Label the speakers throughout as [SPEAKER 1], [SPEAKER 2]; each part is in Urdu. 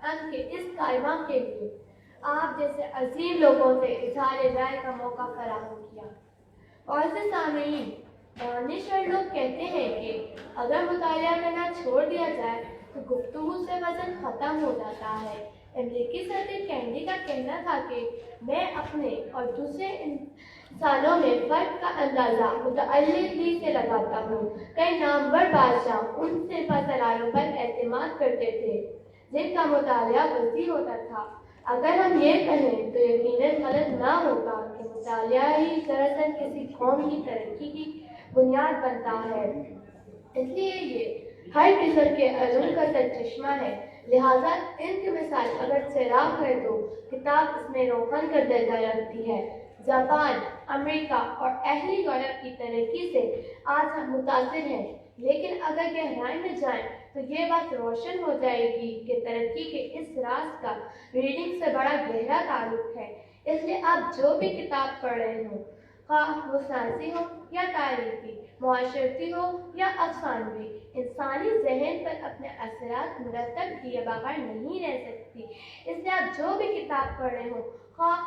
[SPEAKER 1] امن کے اس کائمہ کے لیے آپ جیسے عظیم لوگوں سے اظہار رائے کا موقع فراہم کیا۔ اور سے سامعین، دانشور لوگ کہتے ہیں کہ اگر مطالعہ کرنا چھوڑ دیا جائے تو گفتگو سے وزن ختم ہو جاتا ہے۔ امریکی صدر کینیڈی کا کہنا تھا کہ میں اپنے اور دوسرے انسانوں میں فرق کا اندازہ متعلقی سے لگاتا ہوں۔ کئی نامور بادشاہ ان سپاسالاروں پر اعتماد کرتے تھے جن کا مطالعہ وسیع ہوتا تھا۔ اگر ہم یہ کہیں تو یقیناً غلط نہ ہوگا کہ مطالعہ ہی دراصل کسی قوم کی ترقی کی بنیاد بنتا ہے۔ اس لیے یہ ہر قسم کے علوم کا سرچشمہ ہے، لہٰذا ان کی مثال اگر چراغ ہے تو کتاب اس میں روشن کا درجہ رکھتی ہے۔ جاپان، امریکہ اور اہل یورپ کی ترقی سے آج ہم متاثر ہیں، لیکن اگر گہرائی میں جائیں تو یہ بات روشن ہو جائے گی کہ ترقی کے اس راز کا ریڈنگ سے بڑا گہرا تعلق ہے۔ اس لیے آپ جو بھی کتاب پڑھ رہے ہوں، خواہ وہ سائنسی ہو یا تاریخی، معاشرتی ہو یا افسانوی، انسانی ذہن پر اپنے اثرات مرتب کیے بغیر نہیں رہ سکتی۔ اس لیے آپ جو بھی کتاب پڑھ رہے ہوں، خواہ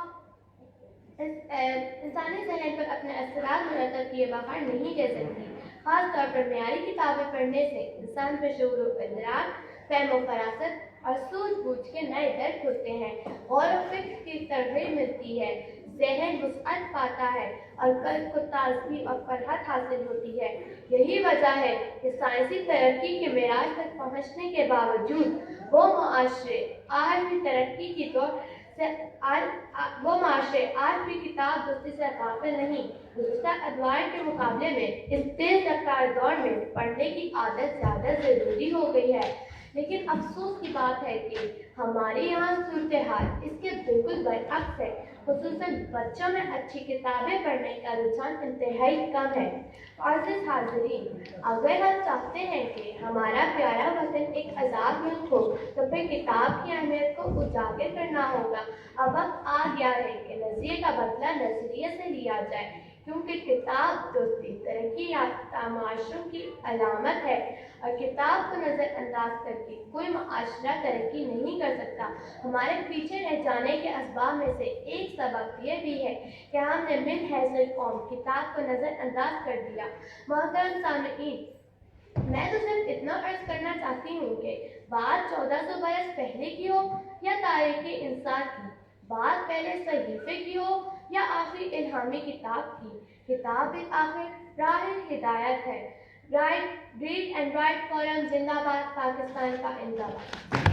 [SPEAKER 1] انسانی ذہن پر اپنے اثرات مرتب کیے بغیر نہیں رہ سکتی۔ خاص طور پر معیاری کتابیں پڑھنے سے انسان پر شعور و ادراک، فہم و فراست اور سوجھ بوجھ کے نئے در کھلتے ہیں، غور و فکر کی ترغیب ملتی ہے، ذہن وسعت پاتا ہے اور قلب کو تازگی اور فرحت حاصل ہوتی ہے۔ یہی وجہ ہے کہ سائنسی ترقی کے معراج تک پہنچنے کے باوجود وہ معاشرے آج بھی ترقی کی دور سے آج بھی کتاب دوستی سے غافل نہیں۔ گزشتہ ادوار کے مقابلے میں اس تیز رفتار دور میں پڑھنے کی عادت زیادہ ضروری ہو گئی ہے، لیکن افسوس کی بات ہے کہ ہمارے یہاں صورتحال اس کے بالکل برعکس ہے۔ خصوصاً بچوں میں اچھی کتابیں پڑھنے کا رجحان انتہائی کم ہے۔ عزیز حاضرین، اگر ہم چاہتے ہیں کہ ہمارا پیارا وطن ایک آزاد ملک ہو تو پھر کتاب کی اہمیت کو اجاگر کرنا ہوگا۔ اب وقت آ گیا ہے کہ نظریے کا بدلہ نظریے سے لیا جائے، کیونکہ کتاب دوستی ترقی یافتہ معاشروں کی علامت ہے، اور کتاب کو نظر انداز کر کے کوئی معاشرہ ترقی نہیں کر سکتا۔ ہمارے پیچھے رہ جانے کے اسباب میں سے ایک سبب یہ بھی ہے کہ ہم نے من حیث القوم کتاب کو نظر انداز کر دیا۔ محترم سامعین، میں تو صرف اتنا عرض کرنا چاہتی ہوں کہ بات 1400 برس پہلے کی ہو یا تاریخ انسان کی، بات پہلے صحیفے کی ہو یا آخری الہامی کتاب کی، کتاب ایک آخر راہ ہدایت ہے۔ ریڈ اینڈ رائٹ فورم زندہ باد، پاکستان کا انقلاب۔